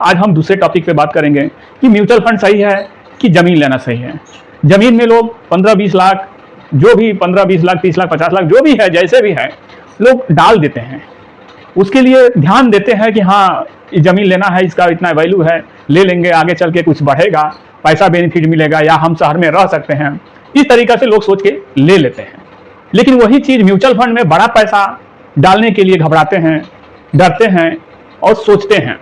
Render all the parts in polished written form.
आज हम दूसरे टॉपिक पे बात करेंगे कि म्यूचुअल फंड सही है कि जमीन लेना सही है। जमीन में लोग 15-20 लाख, जो भी 15-20 लाख, 30 लाख, 50 लाख, जो भी है, जैसे भी है, लोग डाल देते हैं। उसके लिए ध्यान देते हैं कि हाँ जमीन लेना है, इसका इतना वैल्यू है, ले लेंगे, आगे चल के कुछ बढ़ेगा, पैसा बेनिफिट मिलेगा, या हम शहर में रह सकते हैं। इस तरीक़ा से लोग सोच के ले लेते हैं। लेकिन वही चीज़ म्यूचुअल फंड में बड़ा पैसा डालने के लिए घबराते हैं, डरते हैं और सोचते हैं,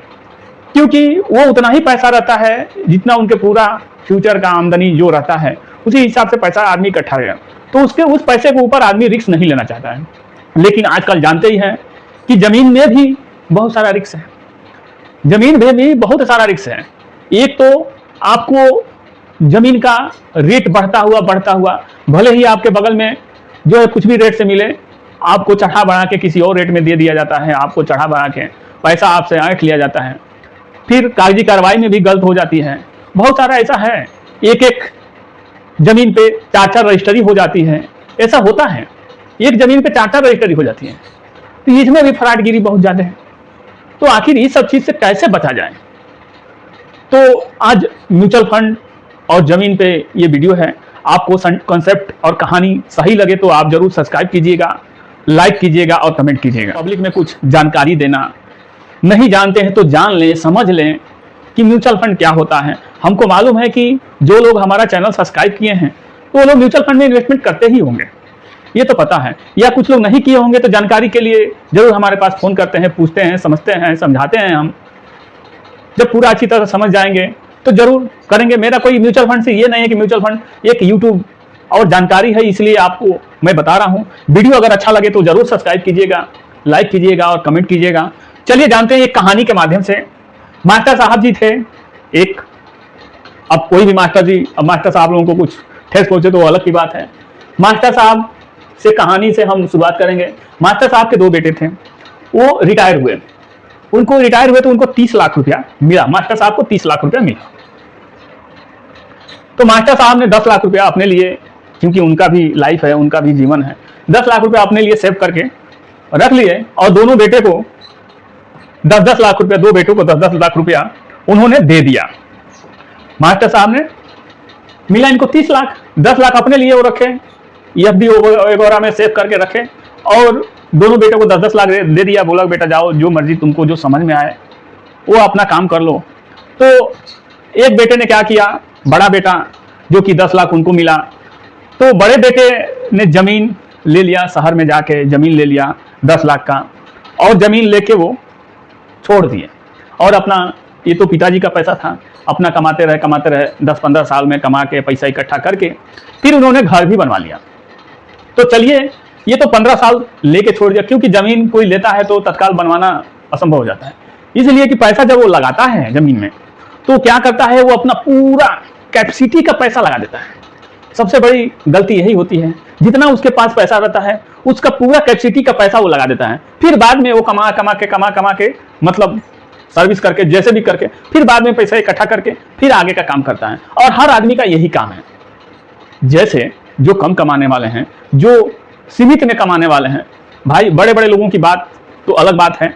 क्योंकि वो उतना ही पैसा रहता है जितना उनके पूरा फ्यूचर का आमदनी जो रहता है, उसी हिसाब से पैसा आदमी इकट्ठा करेगा। तो उसके उस पैसे के ऊपर आदमी रिस्क नहीं लेना चाहता है। लेकिन आजकल जानते ही हैं कि जमीन में भी बहुत सारा रिस्क है। जमीन में भी बहुत सारा रिस्क है। एक तो आपको जमीन का रेट बढ़ता हुआ भले ही आपके बगल में जो है कुछ भी रेट से मिले, आपको चढ़ा बढ़ा के किसी और रेट में दे दिया जाता है, आपको चढ़ा बढ़ा के पैसा आपसे ऐंठ लिया जाता है। फिर कागजी कार्रवाई में भी गलत हो जाती है। बहुत सारा ऐसा है, एक जमीन पे 4-4 रजिस्ट्री हो जाती है। ऐसा होता है, एक जमीन पे 4-4 रजिस्ट्री हो जाती है। तो इसमें भी फ्रॉडगिरी बहुत ज़्यादा है। तो आखिर इस सब चीज़ से कैसे बचा जाए? तो आज म्यूचुअल फंड और जमीन पे ये वीडियो है। आपको कॉन्सेप्ट और कहानी सही लगे तो आप जरूर सब्सक्राइब कीजिएगा, लाइक कीजिएगा और कमेंट कीजिएगा। पब्लिक में कुछ जानकारी देना, नहीं जानते हैं तो जान लें, समझ लें कि म्यूचुअल फंड क्या होता है। हमको मालूम है कि जो लोग हमारा चैनल सब्सक्राइब किए हैं तो वो लोग म्यूचुअल फंड में इन्वेस्टमेंट करते ही होंगे, ये तो पता है। या कुछ लोग नहीं किए होंगे तो जानकारी के लिए जरूर हमारे पास फ़ोन करते हैं, पूछते हैं, समझते हैं, समझाते हैं। हम जब पूरा अच्छी तरह समझ जाएंगे तो जरूर करेंगे। मेरा कोई म्यूचुअल फंड से ये नहीं है कि म्यूचुअल फंड एक यूट्यूब और जानकारी है, इसलिए आपको मैं बता रहा हूँ। वीडियो अगर अच्छा लगे तो जरूर सब्सक्राइब कीजिएगा, लाइक कीजिएगा और कमेंट कीजिएगा। चलिए जानते हैं एक कहानी के माध्यम से। मास्टर साहब जी थे एक, अब कोई भी मास्टर जी, अब मास्टर साहब लोगों को कुछ ठेस पहुंचे तो अलग की बात है। मास्टर साहब से कहानी से हम शुरुआत करेंगे। मास्टर साहब के 2 बेटे थे, वो रिटायर हुए। उनको रिटायर हुए तो उनको 30 लाख रुपया मिला। मास्टर साहब को 30 लाख रुपया मिला। तो मास्टर साहब ने 10 लाख रुपया अपने लिए, क्योंकि उनका भी लाइफ है, उनका भी जीवन है, 10 लाख रुपया अपने लिए सेव करके रख लिए और दोनों बेटे को 10-10 लाख रुपया, 2 बेटों को 10-10 लाख रुपया उन्होंने दे दिया। मास्टर साहब ने मिला इनको 30 लाख, 10 लाख अपने लिए वो रखे, एफडी वगैरह में सेव करके रखे, और दोनों बेटों को 10-10 लाख दे दिया। बोला बेटा जाओ, जो मर्जी तुमको जो समझ में आए वो अपना काम कर लो। तो एक बेटे ने क्या किया, बड़ा बेटा जो कि 10 लाख उनको मिला, तो बड़े बेटे ने जमीन ले लिया, शहर में जाके जमीन ले लिया 10 लाख का, और जमीन लेके वो छोड़ दिए। और अपना, ये तो पिताजी का पैसा था, अपना कमाते रहे 10-15 साल में कमा के पैसा इकट्ठा करके फिर उन्होंने घर भी बनवा लिया। तो चलिए, ये तो 15 साल लेके छोड़ दिया, क्योंकि जमीन कोई लेता है तो तत्काल बनवाना असंभव हो जाता है। इसलिए कि पैसा जब वो लगाता है जमीन में तो क्या करता है, वो अपना पूरा कैपेसिटी का पैसा लगा देता है। सबसे बड़ी गलती यही होती है, जितना उसके पास पैसा रहता है उसका पूरा कैपेसिटी का पैसा वो लगा देता है। फिर बाद में वो कमा के मतलब सर्विस करके, जैसे भी करके, फिर बाद में पैसा इकट्ठा करके फिर आगे का काम करता है। और हर आदमी का यही काम है। जैसे जो कम कमाने वाले हैं, जो सीमित में कमाने वाले हैं, भाई बड़े बड़े लोगों की बात तो अलग बात है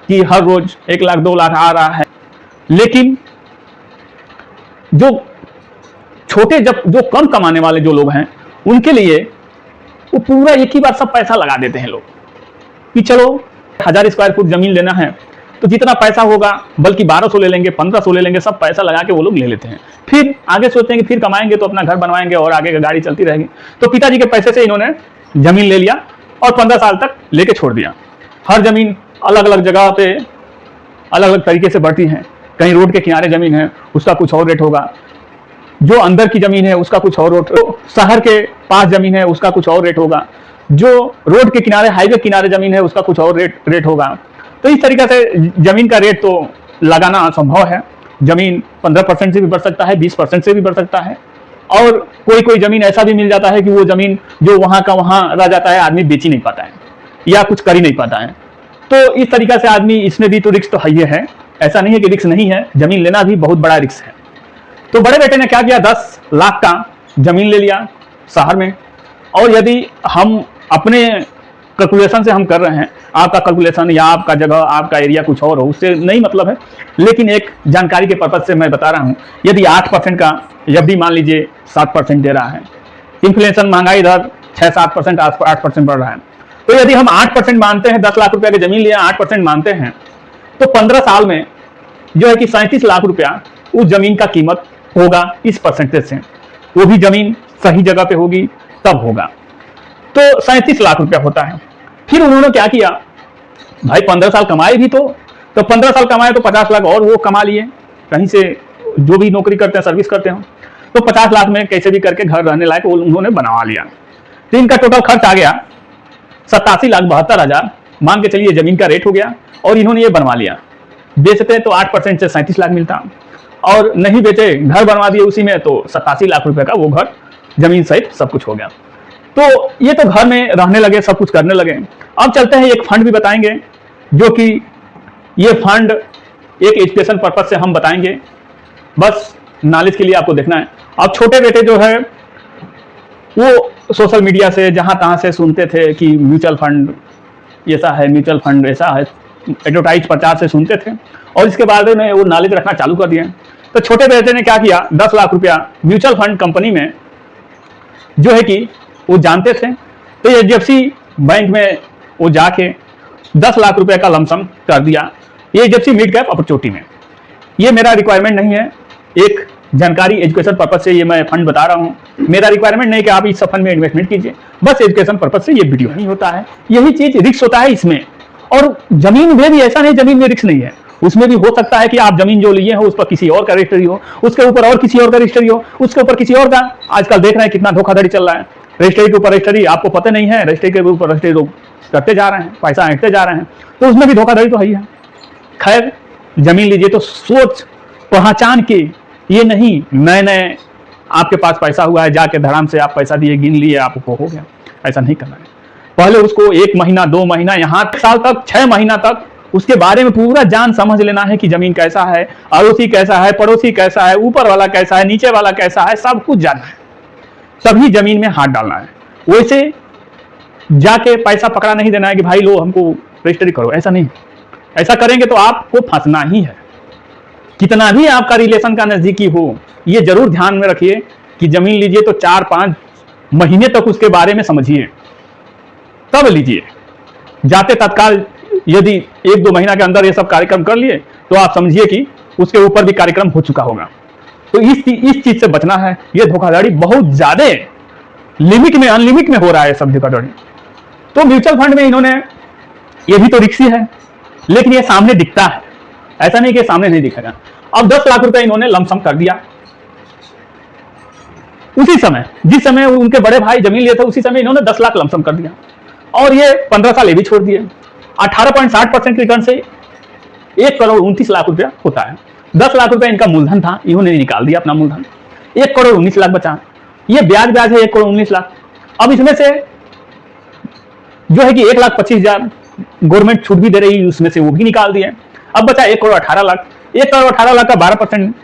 कि हर रोज 1 लाख 2 लाख आ रहा है। लेकिन जो छोटे, जो कम कमाने वाले जो लोग हैं, उनके लिए वो पूरा एक ही बार सब पैसा लगा देते हैं लोग कि चलो 1000 स्क्वायर फुट जमीन लेना है तो जितना पैसा होगा, बल्कि 1200 ले लेंगे, 1500 ले लेंगे, सब पैसा लगा के वो लोग ले लेते हैं। फिर आगे सोचते हैं कि फिर कमाएंगे तो अपना घर बनवाएंगे और आगे गाड़ी चलती रहेगी। तो पिताजी के पैसे से इन्होंने जमीन ले लिया और 15 साल तक लेके छोड़ दिया। हर जमीन अलग अलग जगह पे अलग अलग तरीके से बढ़ती है। कहीं रोड के किनारे जमीन है, उसका कुछ और रेट होगा, जो अंदर की जमीन है उसका कुछ और रेट, शहर के पास जमीन है उसका कुछ और रेट होगा, जो रोड के किनारे, हाईवे किनारे जमीन है उसका कुछ और रेट होगा। तो इस तरीके से जमीन का रेट तो लगाना असंभव है। जमीन 15% से भी बढ़ सकता है, 20% से भी बढ़ सकता है, और कोई जमीन ऐसा भी मिल जाता है कि वो जमीन जो वहाँ का वहाँ रह जाता है, आदमी बेच ही नहीं पाता है या कुछ कर ही नहीं पाता है। तो इस तरीके से आदमी, इसमें भी तो रिस्क तो है ही है, ऐसा नहीं है कि रिस्क नहीं है। जमीन लेना भी बहुत बड़ा रिस्क है। तो बड़े बेटे ने क्या किया, 10 लाख का जमीन ले लिया शहर में। और यदि हम अपने कैलकुलेशन से हम कर रहे हैं, आपका कैलकुलेशन या आपका जगह, आपका एरिया कुछ और हो, उससे नहीं मतलब है, लेकिन एक जानकारी के पर्पज से मैं बता रहा हूं। यदि 8% का, जब भी मान लीजिए 7% दे रहा है, इन्फ्लेशन महंगाई इधर 6-7%, 8% बढ़ रहा है, तो यदि हम 8% मानते हैं, 10 लाख रुपया की जमीन लिए 8% मानते हैं, तो 15 साल में जो है कि 37 लाख रुपया उस जमीन का कीमत होगा इस परसेंटेज से। वो भी जमीन सही जगह पे होगी तब होगा, तो 37 लाख रुपया होता है। फिर उन्होंने क्या किया, भाई 15 साल कमाए भी तो 15 साल कमाए तो 50 लाख और वो कमा लिए, कहीं से जो भी नौकरी करते हैं, सर्विस करते हैं, तो 50 लाख में कैसे भी करके घर रहने लायक उन्होंने बनवा लिया। तो इनका टोटल खर्च आ गया 87,72,000 मान के चलिए, जमीन का रेट हो गया, और इन्होंने ये बनवा लिया। बेचते तो 8% से 37 लाख मिलता, और नहीं बेचे, घर बनवा दिए उसी में, तो 87 लाख रुपए का वो घर जमीन सहित सब कुछ हो गया। तो ये तो घर में रहने लगे, सब कुछ करने लगे। अब चलते हैं, एक फंड भी बताएंगे, जो कि ये फंड एक एजुकेशन पर्पज से हम बताएंगे, बस नॉलेज के लिए आपको देखना है। अब छोटे बेटे जो है वो सोशल मीडिया से जहां तहां से सुनते थे कि म्यूचुअल फंड ऐसा है, म्यूचुअल फंड ऐसा है, एडवर्टाइज प्रचार से सुनते थे, और इसके बाद उन्हें वो नॉलेज रखना चालू कर दिया। तो छोटे बेटे ने क्या किया, 10 लाख रुपया म्यूचुअल फंड कंपनी में जो है कि वो जानते थे, तो एचडीएफसी बैंक में वो जाके 10 लाख रुपए का लमसम कर दिया, ये एचडीएफसी मिड कैप अपॉर्चुनिटी में। ये मेरा रिक्वायरमेंट नहीं है, एक जानकारी एजुकेशन पर्पज से ये मैं फंड बता रहा हूँ। मेरा रिक्वायरमेंट नहीं कि आप इस फंड में इन्वेस्टमेंट कीजिए, बस एजुकेशन पर्पज से ये वीडियो नहीं होता है। यही चीज रिस्क होता है इसमें, और जमीन में भी ऐसा नहीं, जमीन में रिस्क नहीं है, उसमें भी हो सकता है कि आप जमीन जो लिए हो उस पर किसी और का रजिस्ट्री हो, उसके ऊपर और किसी और का रजिस्ट्री हो, उसके ऊपर किसी और का। आजकल देख रहे हैं कितना धोखाधड़ी चल रहा है, रजिस्ट्री के ऊपर रजिस्ट्री, आपको पता नहीं है, रजिस्ट्री के ऊपर रजिस्ट्री लोग करते जा रहे हैं, पैसा ऐंठते जा रहे हैं, तो उसमें भी धोखाधड़ी तो है। खैर, जमीन लीजिए तो सोच पहचान के, ये नहीं नए नए आपके पास पैसा हुआ है, जाके धड़ाम से आप पैसा दिए, गिन लिए, आपको हो गया, ऐसा नहीं करना है। पहले उसको 1 महीना, 2 महीना, यहाँ साल तक, 6 महीना तक उसके बारे में पूरा जान समझ लेना है कि जमीन कैसा है, अड़ोसी कैसा है, पड़ोसी कैसा है, ऊपर वाला कैसा है, नीचे वाला कैसा है, सब कुछ जानना है, तभी जमीन में हाथ डालना है। वैसे जाके पैसा पकड़ा नहीं देना है कि भाई लो हमको रजिस्ट्री करो, ऐसा नहीं। ऐसा करेंगे तो आपको फंसना ही है, कितना भी आपका रिलेशन का नजदीकी हो। ये जरूर ध्यान में रखिए कि जमीन लीजिए तो 4-5 महीने तक उसके बारे में समझिए, तब लीजिए। जाते तत्काल यदि 1-2 महीना के अंदर ये सब कार्यक्रम कर लिए तो आप समझिए कि उसके ऊपर भी कार्यक्रम हो चुका होगा। तो इस चीज से बचना है। ये धोखाधड़ी बहुत ज्यादा लिमिट में, अनलिमिट में हो रहा है सब धोखाधड़ी। तो म्यूचुअल फंड में इन्होंने, ये भी तो रिक्सी है, लेकिन ये सामने दिखता है, ऐसा नहीं कि सामने नहीं दिखेगा। अब 10 लाख रुपए इन्होंने लमसम कर दिया उसी समय, जिस समय उनके बड़े भाई जमीन लिए थे, उसी समय इन्होंने 10 लाख लमसम कर दिया, और ये 15 साल ये भी छोड़ दिए। 18.60% रिटर्न से 1,29,00,000 रुपया होता है। 10 लाख रुपया इनका मूलधन था, इन्होंने निकाल दिया अपना मूलधन, 1,19,00,000 बचा। ये ब्याज है 1,19,00,000। अब इसमें से जो है कि 1,25,000 गवर्नमेंट छूट भी दे रही है, उसमें से वो भी निकाल दिए। अब बचा 1,18,00,000। 1,18,00,000 का 12%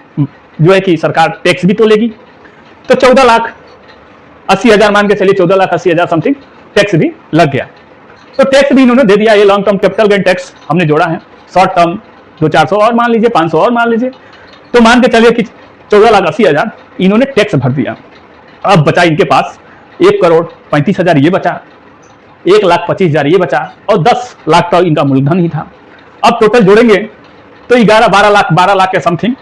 जो है कि सरकार टैक्स भी तो लेगी, तो 14,80,000 मान के चलिए, 14,80,000 समथिंग टैक्स भी लग गया। तो टैक्स भी इन्होंने दे दिया। ये long term capital gain tax हमने जोड़ा है, शॉर्ट टर्म 200-400 और मान लीजिए, 500 और मान लीजिए, तो मान के चलिए कि 14,80,000 इन्होंने टैक्स भर दिया। अब बचा इनके पास 1,35,000 ये बचा, 1,25,000 ये बचा, और 10 लाख का इनका मूलधन ही था। अब टोटल जोड़ेंगे तो 11-12 लाख, 12 लाख के समथिंग,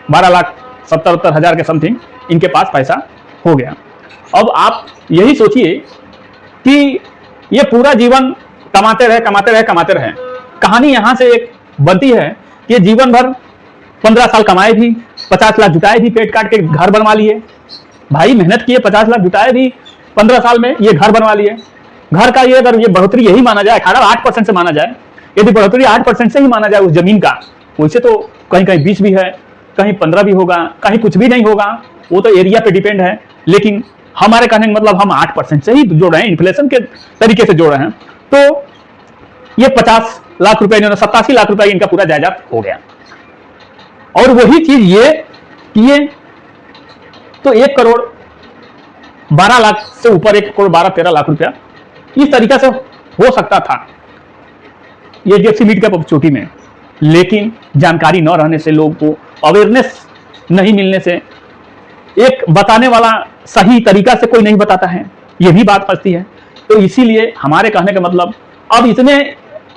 12,70,000 के समथिंग इनके पास पैसा हो गया। अब आप यही सोचिए कि ये पूरा जीवन कमाते रहे, कमाते रहे, कमाते रहे। कहानी यहां से एक बनती है कि ये जीवन भर 15 साल कमाए भी, 50 लाख जुटाए भी, पेट काट के घर बनवा लिए। भाई मेहनत किए, 50 लाख जुटाए भी, 15 साल में ये घर बनवा लिए। घर का ये, अगर ये बढ़ोतरी यही माना जाए, 8% से माना जाए, यदि बढ़ोतरी 8% से ही माना जाए उस जमीन का, वैसे तो कहीं कहीं 20 भी है, कहीं 15 भी होगा, कहीं कुछ भी नहीं होगा, वो तो एरिया पे डिपेंड है। लेकिन हमारे कहने का मतलब हम 8% से ही जोड़ रहे हैं, इन्फ्लेशन के तरीके से जोड़ रहे हैं। तो ये 50 लाख रुपए, 87 लाख रुपए इनका पूरा जायदाद हो गया। और वही चीज ये किए तो 1,12,00,000 से ऊपर, 1,12,13 लाख रुपया इस तरीका से हो सकता था ये एचडीएफसी मिड कैप अपॉर्चुनिटी में, लेकिन जानकारी न रहने से, लोगों को अवेयरनेस नहीं मिलने से, एक बताने वाला सही तरीका से कोई नहीं बताता है, ये भी बात फंसती है। तो इसीलिए हमारे कहने का मतलब, अब इसमें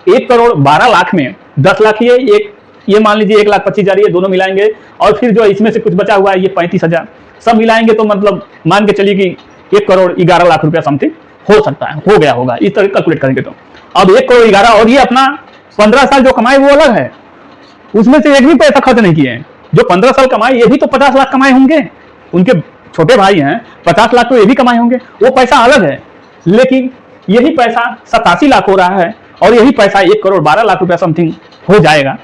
1,12,00,000 में 10 लाख ये मान लीजिए 1,25,000 ये दोनों मिलाएंगे, और फिर जो इसमें से कुछ बचा हुआ है ये 35,000 सब मिलाएंगे, तो मतलब मान के चलिए कि 1,11,00,000 रुपया समथिंग हो सकता है, हो गया होगा इस तरह कैलकुलेट करेंगे तो। अब 1,11,00,000 और ये अपना 15 साल जो कमाए वो अलग है, उसमें से एक भी पैसा खर्च नहीं किए हैं। जो 15 साल कमाए ये भी तो 50 लाख कमाए होंगे, उनके छोटे भाई हैं, 50 लाख तो ये भी कमाए होंगे, वो पैसा अलग है। लेकिन यही पैसा 87 लाख हो रहा है, और यही पैसा 1,12,00,000 रुपया समथिंग हो जाएगा।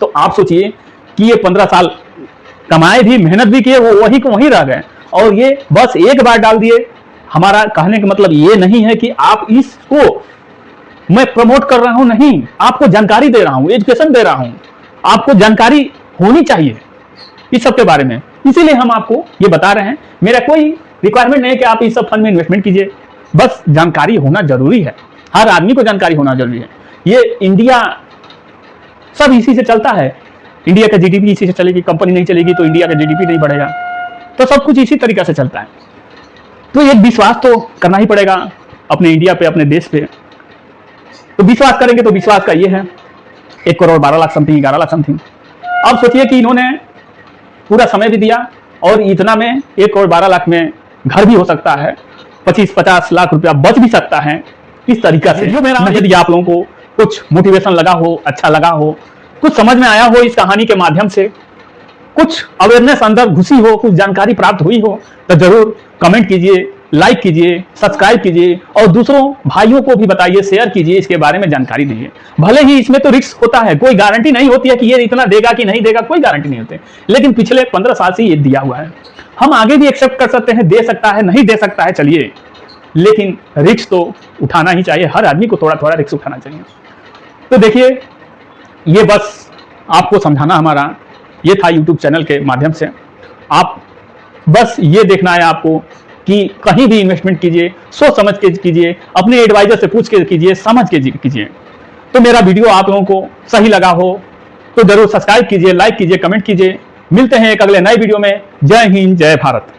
तो आप सोचिए कि ये 15 साल कमाए भी, मेहनत भी किए, वो वही को वहीं रह गए, और ये बस एक बार डाल दिए। हमारा कहने का मतलब ये नहीं है कि आप इसको मैं प्रमोट कर रहा हूं, नहीं, आपको जानकारी दे रहा हूं, एजुकेशन दे रहा हूं, आपको जानकारी होनी चाहिए इस सब के बारे में, इसीलिए हम आपको ये बता रहे हैं। मेरा कोई रिक्वायरमेंट नहीं है कि आप इस सब फंड में इन्वेस्टमेंट कीजिए, बस जानकारी होना जरूरी है, हर आदमी को जानकारी होना जरूरी है। ये इंडिया सब इसी से चलता है, इंडिया का जीडीपी इसी से चलेगी, कंपनी नहीं चलेगी तो इंडिया का जीडीपी नहीं बढ़ेगा, तो सब कुछ इसी तरीके से चलता है। तो एक विश्वास तो करना ही पड़ेगा अपने इंडिया पे, अपने देश पे। तो विश्वास करेंगे तो विश्वास का ये है 1,12,00,000 समथिंग, 11 लाख समथिंग। अब सोचिए कि इन्होंने पूरा समय भी दिया, और इतना में 1,12,00,000 में घर भी हो सकता है, 25-50 लाख रुपया बच भी सकता है इस तरीका से। जो मेरा यदि आप लोगों को कुछ मोटिवेशन लगा हो, अच्छा लगा हो, कुछ समझ में आया हो इस कहानी के माध्यम से, कुछ अवेयरनेस अंदर घुसी हो, कुछ जानकारी प्राप्त हुई हो, तो जरूर कमेंट कीजिए, लाइक कीजिए, सब्सक्राइब कीजिए, और दूसरों भाइयों को भी बताइए, शेयर कीजिए, इसके बारे में जानकारी दीजिए। भले ही इसमें तो रिस्क होता है, कोई गारंटी नहीं होती है कि ये इतना देगा कि नहीं देगा, कोई गारंटी नहीं होती, लेकिन पिछले 15 साल से ये दिया हुआ है। हम आगे भी एक्सेप्ट कर सकते हैं, दे सकता है, नहीं दे सकता है, चलिए, लेकिन रिस्क तो उठाना ही चाहिए, हर आदमी को थोड़ा थोड़ा रिस्क उठाना चाहिए। तो देखिए, ये बस आपको समझाना हमारा ये था यूट्यूब चैनल के माध्यम से। आप बस ये देखना है आपको कि कहीं भी इन्वेस्टमेंट कीजिए, सोच समझ के कीजिए, अपने एडवाइजर से पूछ के कीजिए, समझ के कीजिए। तो मेरा वीडियो आप लोगों को सही लगा हो तो जरूर सब्सक्राइब कीजिए, लाइक कीजिए, कमेंट कीजिए। मिलते हैं एक अगले नए वीडियो में। जय हिंद, जय भारत।